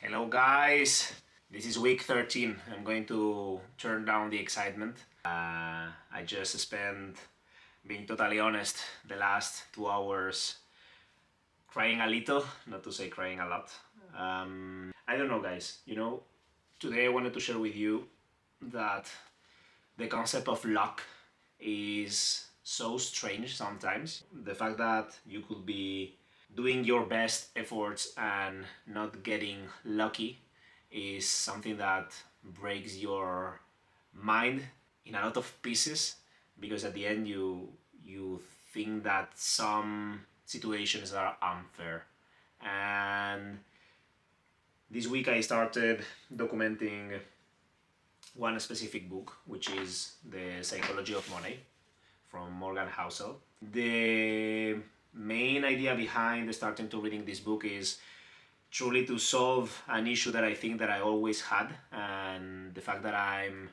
Hello guys, this is week 13. I'm going to turn down the excitement. I just spent, being totally honest, the last 2 hours crying a little, not to say crying a lot. I don't know guys, today I wanted to share with you that the concept of luck is so strange sometimes. The fact that you could be doing your best efforts and not getting lucky is something that breaks your mind in a lot of pieces, because at the end you think that some situations are unfair. And this week I started documenting one specific book, which is The Psychology of Money from Morgan Housel. The main idea behind starting to reading this book is truly to solve an issue that I think that I always had, and the fact that I'm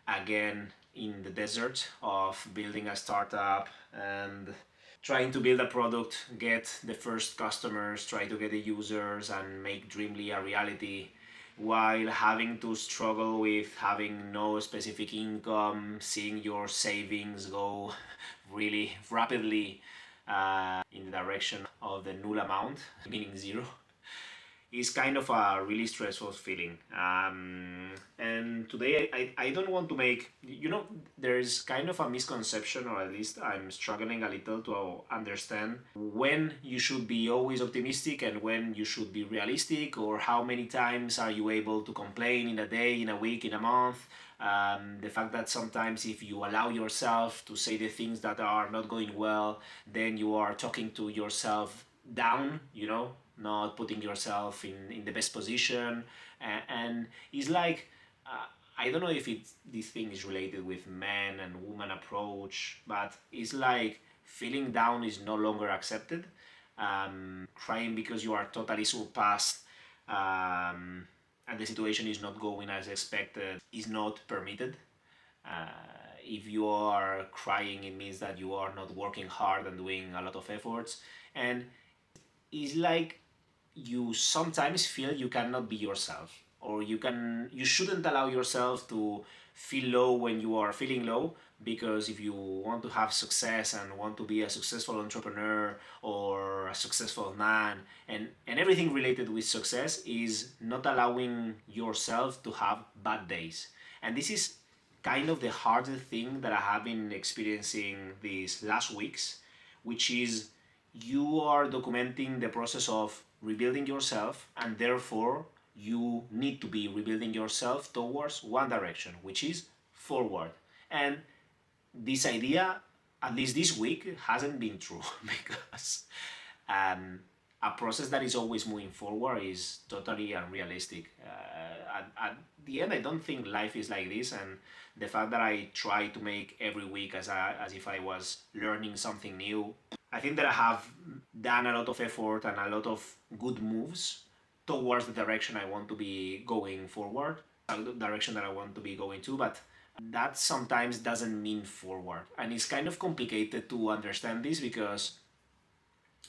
again in the desert of building a startup and trying to build a product, get the first customers, try to get the users and make Dreamly a reality, while having to struggle with having no specific income, seeing your savings go really rapidly in the direction of the null amount, meaning zero, is kind of a really stressful feeling. And today I don't want to make, there's kind of a misconception, or at least I'm struggling a little to understand when you should be always optimistic and when you should be realistic, or how many times are you able to complain in a day, in a week, in a month. The fact that sometimes if you allow yourself to say the things that are not going well, then you are talking to yourself down, not putting yourself in the best position. And it's like, I don't know if this thing is related with man and woman approach, but it's like feeling down is no longer accepted. Crying because you are totally surpassed, and the situation is not going as expected, is not permitted. If you are crying, it means that you are not working hard and doing a lot of efforts. And it's like you sometimes feel you cannot be yourself, or you shouldn't allow yourself to feel low when you are feeling low, because if you want to have success and want to be a successful entrepreneur or a successful man, and everything related with success, is not allowing yourself to have bad days. And this is kind of the hardest thing that I have been experiencing these last weeks, which is you are documenting the process of rebuilding yourself, and therefore you need to be rebuilding yourself towards one direction, which is forward. And this idea, at least this week, hasn't been true because a process that is always moving forward is totally unrealistic. At the end, I don't think life is like this, and the fact that I try to make every week as if I was learning something new, I think that I have done a lot of effort and a lot of good moves towards the direction I want to be going forward, the direction that I want to be going to, but that sometimes doesn't mean forward. And it's kind of complicated to understand this because,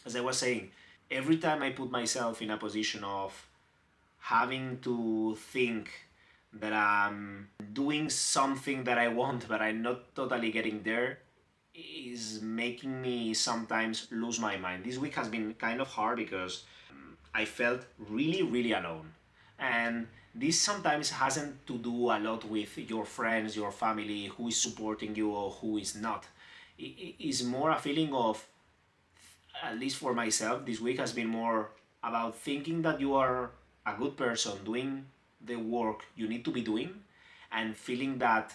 as I was saying, every time I put myself in a position of having to think that I'm doing something that I want, but I'm not totally getting there, is making me sometimes lose my mind. This week has been kind of hard because I felt really, really alone. And this sometimes hasn't to do a lot with your friends, your family, who is supporting you or who is not. It is more a feeling of, at least for myself, this week has been more about thinking that you are a good person doing the work you need to be doing, and feeling that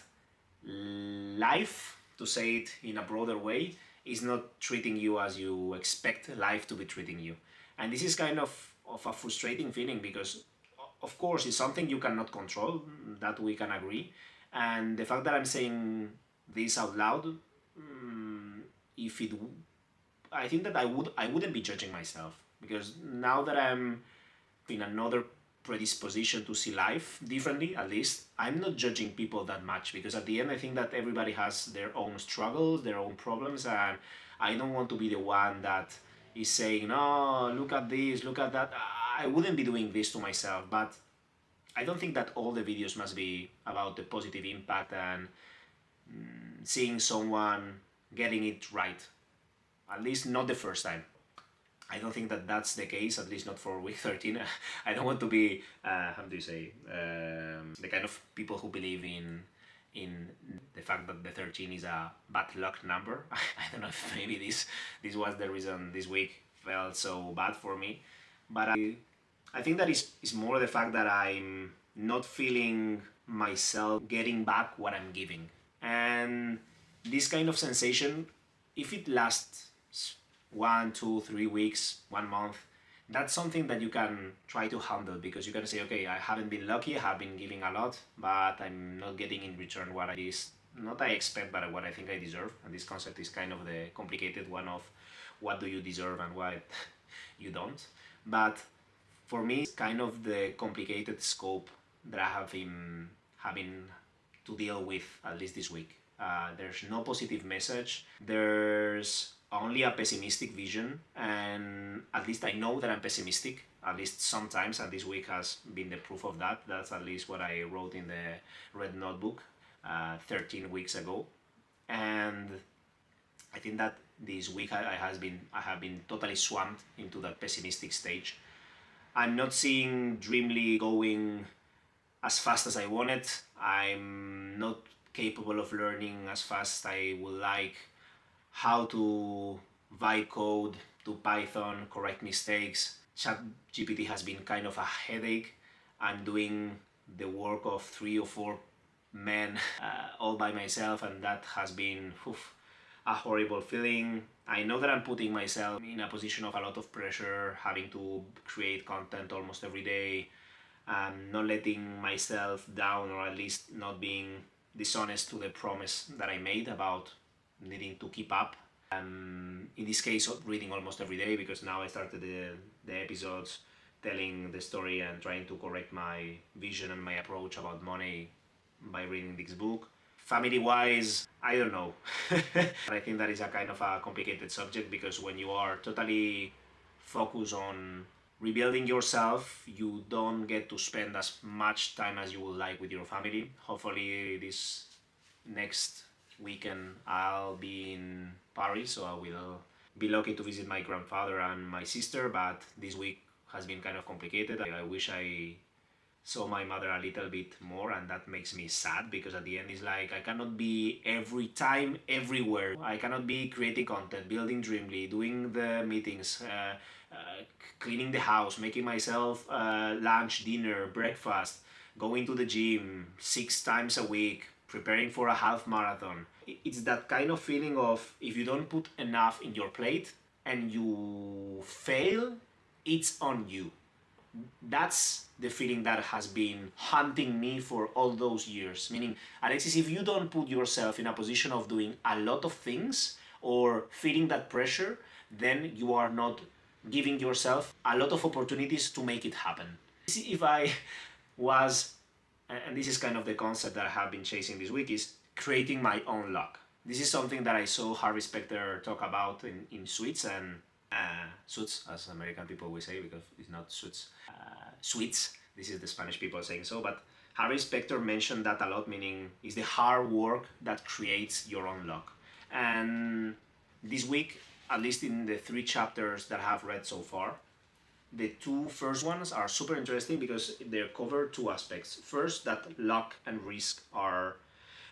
life, to say it in a broader way, is not treating you as you expect life to be treating you. And this is kind of a frustrating feeling because, of course, it's something you cannot control, that we can agree. And the fact that I'm saying this out loud, if it, I think that I wouldn't be judging myself, because now that I'm in another predisposition to see life differently, at least I'm not judging people that much, because at the end I think that everybody has their own struggles, their own problems, and I don't want to be the one that is saying, no, look at this, look at that. I wouldn't be doing this to myself, but I don't think that all the videos must be about the positive impact and seeing someone getting it right. At least not the first time. I don't think that that's the case, at least not for week 13. I don't want to be, how do you say, the kind of people who believe in the fact that the 13 is a bad luck number. I don't know if maybe this was the reason this week felt so bad for me. But I think that is more the fact that I'm not feeling myself getting back what I'm giving. And this kind of sensation, if it lasts 1, 2, 3 weeks, 1 month, that's something that you can try to handle, because you can say, okay, I haven't been lucky, I have been giving a lot, but I'm not getting in return what I expect, but what I think I deserve. And this concept is kind of the complicated one of what do you deserve and what you don't. But for me, it's kind of the complicated scope that I have been having to deal with, at least this week. There's no positive message. There's only a pessimistic vision, and at least I know that I'm pessimistic, at least sometimes, and this week has been the proof of that. That's at least what I wrote in the red notebook 13 weeks ago. And I think that this week I have been totally swamped into that pessimistic stage. I'm not seeing Dreamly going as fast as I wanted. I'm not capable of learning as fast as I would like how to write code to Python, correct mistakes. ChatGPT has been kind of a headache. I'm doing the work of 3 or 4 men all by myself, and that has been a horrible feeling. I know that I'm putting myself in a position of a lot of pressure, having to create content almost every day, not letting myself down, or at least not being dishonest to the promise that I made about needing to keep up. In this case, reading almost every day, because now I started the episodes telling the story and trying to correct my vision and my approach about money by reading this book. Family-wise, I don't know. I think that is a kind of a complicated subject, because when you are totally focused on rebuilding yourself, you don't get to spend as much time as you would like with your family. Hopefully this next weekend I'll be in Paris, so I will be lucky to visit my grandfather and my sister, but this week has been kind of complicated. I wish I saw my mother a little bit more, and that makes me sad, because at the end it's like I cannot be every time everywhere. I cannot be creating content, building Dreamly, doing the meetings, cleaning the house, making myself lunch, dinner, breakfast, going to the gym 6 times a week, preparing for a half marathon. It's that kind of feeling of, if you don't put enough in your plate and you fail, it's on you. That's the feeling that has been haunting me for all those years. Meaning, Alexis, if you don't put yourself in a position of doing a lot of things or feeling that pressure, then you are not giving yourself a lot of opportunities to make it happen. If I was, and this is kind of the concept that I have been chasing this week, is creating my own luck. This is something that I saw Harvey Specter talk about in Suits, and Suits, as American people will say, because it's not Suits, Sweets. This is the Spanish people saying so, but Harvey Specter mentioned that a lot, meaning it's the hard work that creates your own luck. And this week, at least in the 3 chapters that I have read so far, the 2 first ones are super interesting, because they cover 2 aspects. First, that luck and risk are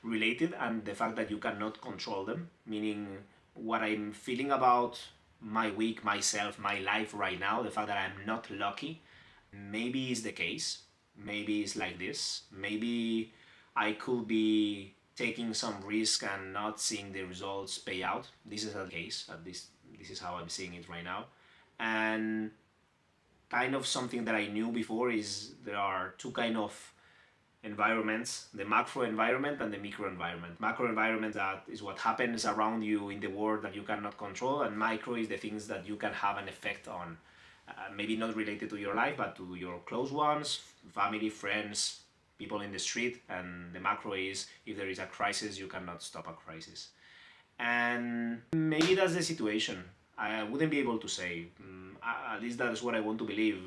related, and the fact that you cannot control them, meaning what I'm feeling about my week, myself, my life right now, the fact that I'm not lucky, maybe is the case. Maybe it's like this. Maybe I could be taking some risk and not seeing the results pay out. This is the case, at least this is how I'm seeing it right now. And kind of something that I knew before is there are 2 kind of environments, the macro environment and the micro environment. Macro environment, that is what happens around you in the world that you cannot control, and micro is the things that you can have an effect on. Maybe not related to your life, but to your close ones, family, friends, people in the street. And the macro is, if there is a crisis, you cannot stop a crisis. And maybe that's the situation. I wouldn't be able to say. At least that is what I want to believe.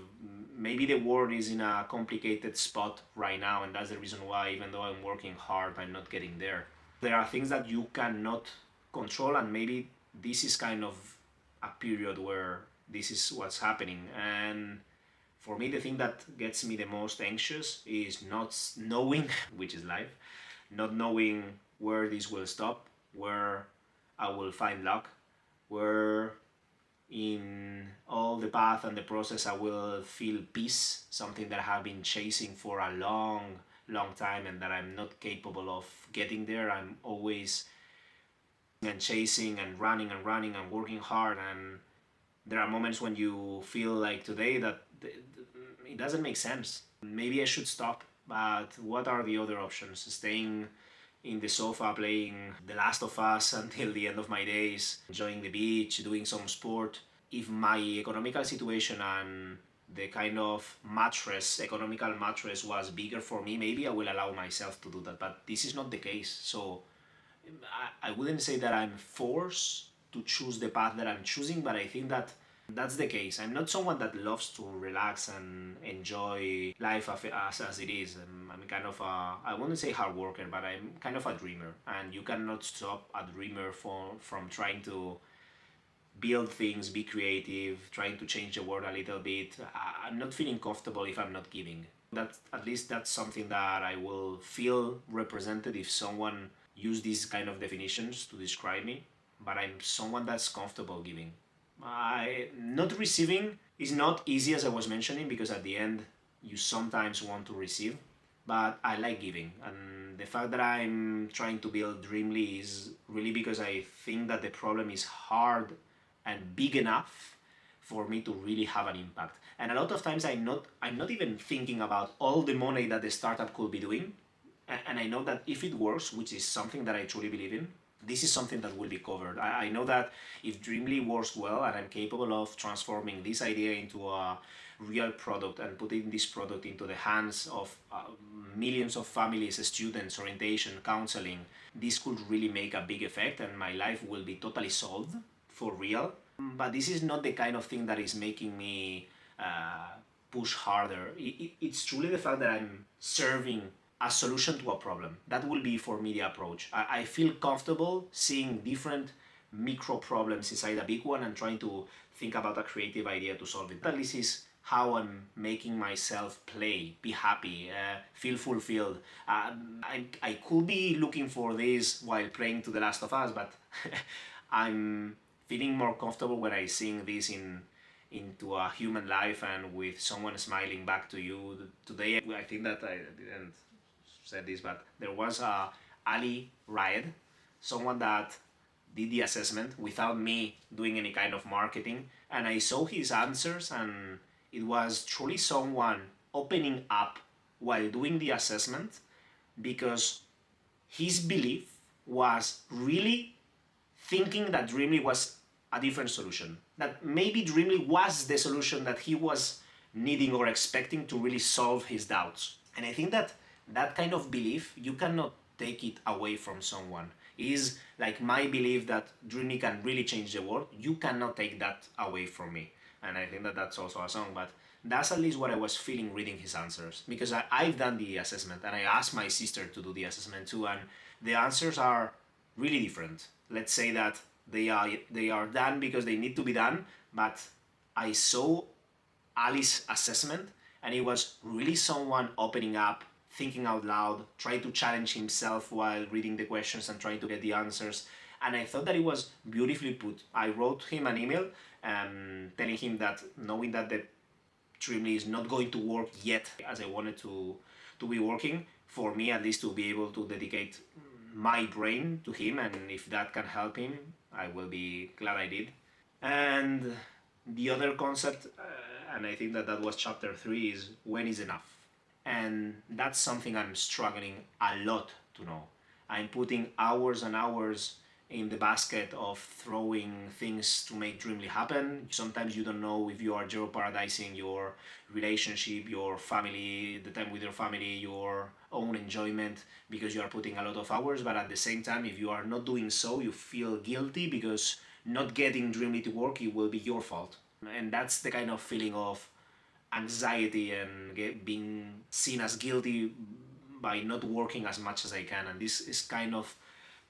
maybe the world is in a complicated spot right now, and that's the reason why, even though I'm working hard, I'm not getting there. There are things that you cannot control, and maybe this is kind of a period where this is what's happening. And for me, the thing that gets me the most anxious is not knowing, which is life, not knowing where this will stop, where I will find luck, where in all the path and the process I will feel peace, something that I have been chasing for a long time and that I'm not capable of getting there. I'm always and chasing and running and working hard, and there are moments when you feel like today that it doesn't make sense. Maybe I should stop, but what are the other options? Staying in the sofa playing The Last of Us until the end of my days, enjoying the beach, doing some sport. If my economical situation and the kind of economical mattress was bigger for me, maybe I will allow myself to do that. But this is not the case. So I wouldn't say that I'm forced to choose the path that I'm choosing, but I think that that's the case. I'm not someone that loves to relax and enjoy life as it is. I'm kind of I wouldn't say hard worker, but I'm kind of a dreamer. And you cannot stop a dreamer from trying to build things, be creative, trying to change the world a little bit. I'm not feeling comfortable if I'm not giving. At least that's something that I will feel represented if someone use these kind of definitions to describe me. But I'm someone that's comfortable giving. Not receiving is not easy, as I was mentioning, because at the end you sometimes want to receive, but I like giving. And the fact that I'm trying to build Dreamly is really because I think that the problem is hard and big enough for me to really have an impact. And a lot of times I'm not even thinking about all the money that the startup could be doing. And I know that if it works, which is something that I truly believe in, this is something that will be covered. I know that if Dreamly works well and I'm capable of transforming this idea into a real product and putting this product into the hands of millions of families, students, orientation, counseling, this could really make a big effect and my life will be totally solved for real. But this is not the kind of thing that is making me push harder. It's truly the fact that I'm serving a solution to a problem. That will be for me the approach. I feel comfortable seeing different micro problems inside a big one and trying to think about a creative idea to solve it. At least is how I'm making myself play, be happy, feel fulfilled. I could be looking for this while playing to The Last of Us, but I'm feeling more comfortable when I sing this into a human life and with someone smiling back to you. Today, I think that I didn't said this, but there was Ali Raed, someone that did the assessment without me doing any kind of marketing, and I saw his answers, and it was truly someone opening up while doing the assessment because his belief was really thinking that Dreamly was a different solution, that maybe Dreamly was the solution that he was needing or expecting to really solve his doubts. And I think that kind of belief, you cannot take it away from someone. It is like my belief that Dreamly can really change the world. You cannot take that away from me. And I think that that's also a song, but that's at least what I was feeling reading his answers. Because I've done the assessment and I asked my sister to do the assessment too, and the answers are really different. Let's say that they are done because they need to be done, but I saw Ali's assessment and it was really someone opening up, thinking out loud, trying to challenge himself while reading the questions and trying to get the answers. And I thought that it was beautifully put. I wrote him an email telling him that knowing that the Dreamly is not going to work yet as I wanted to be working, for me at least to be able to dedicate my brain to him, and if that can help him, I will be glad I did. And the other concept, and I think that was chapter 3, is when is enough. And that's something I'm struggling a lot to know. I'm putting hours and hours in the basket of throwing things to make Dreamly happen. Sometimes you don't know if you are jeopardizing your relationship, your family, the time with your family, your own enjoyment, because you are putting a lot of hours. But at the same time, if you are not doing so, you feel guilty because not getting Dreamly to work, it will be your fault. And that's the kind of feeling of anxiety and being seen as guilty by not working as much as I can. And this is kind of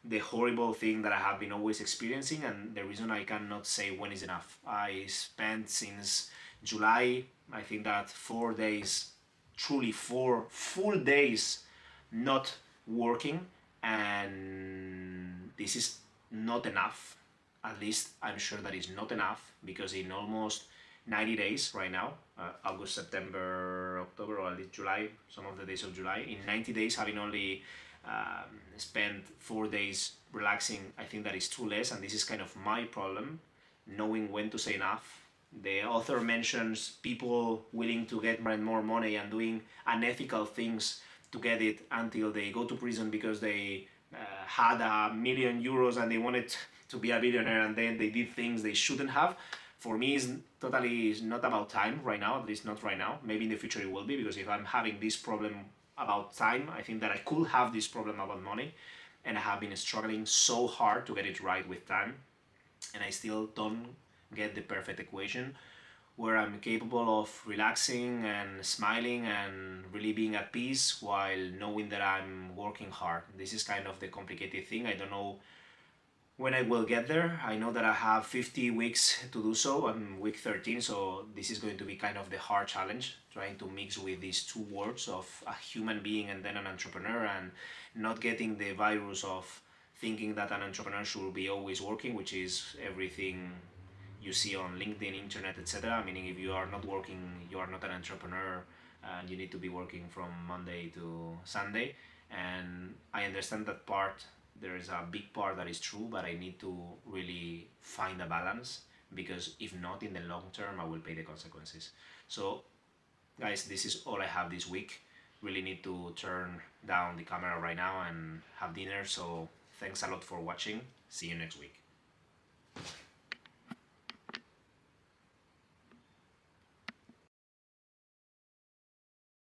the horrible thing that I have been always experiencing, and the reason I cannot say when is enough. I spent since July, I think that 4 days, truly 4 full days, not working, and this is not enough. At least I'm sure that is not enough, because in almost 90 days right now, August, September, October, or at least July, some of the days of July, in 90 days, having only spent 4 days relaxing, I think that is too less, and this is kind of my problem, knowing when to say enough. The author mentions people willing to get more and more money and doing unethical things to get it until they go to prison because they had €1 million and they wanted to be a billionaire, and then they did things they shouldn't have. For me, it's not about time right now, at least not right now. Maybe in the future it will be, because if I'm having this problem about time, I think that I could have this problem about money, and I have been struggling so hard to get it right with time, and I still don't get the perfect equation where I'm capable of relaxing and smiling and really being at peace while knowing that I'm working hard. This is kind of the complicated thing. I don't know when I will get there. I know that I have 50 weeks to do so. I'm week 13, so this is going to be kind of the hard challenge, trying to mix with these two words of a human being and then an entrepreneur, and not getting the virus of thinking that an entrepreneur should be always working, which is everything you see on LinkedIn, internet, etc. Meaning, if you are not working, you are not an entrepreneur, and you need to be working from Monday to Sunday. And I understand that part. There is a big part that is true, but I need to really find a balance, because if not, in the long term, I will pay the consequences. So, guys, this is all I have this week. Really need to turn down the camera right now and have dinner. So, thanks a lot for watching. See you next week.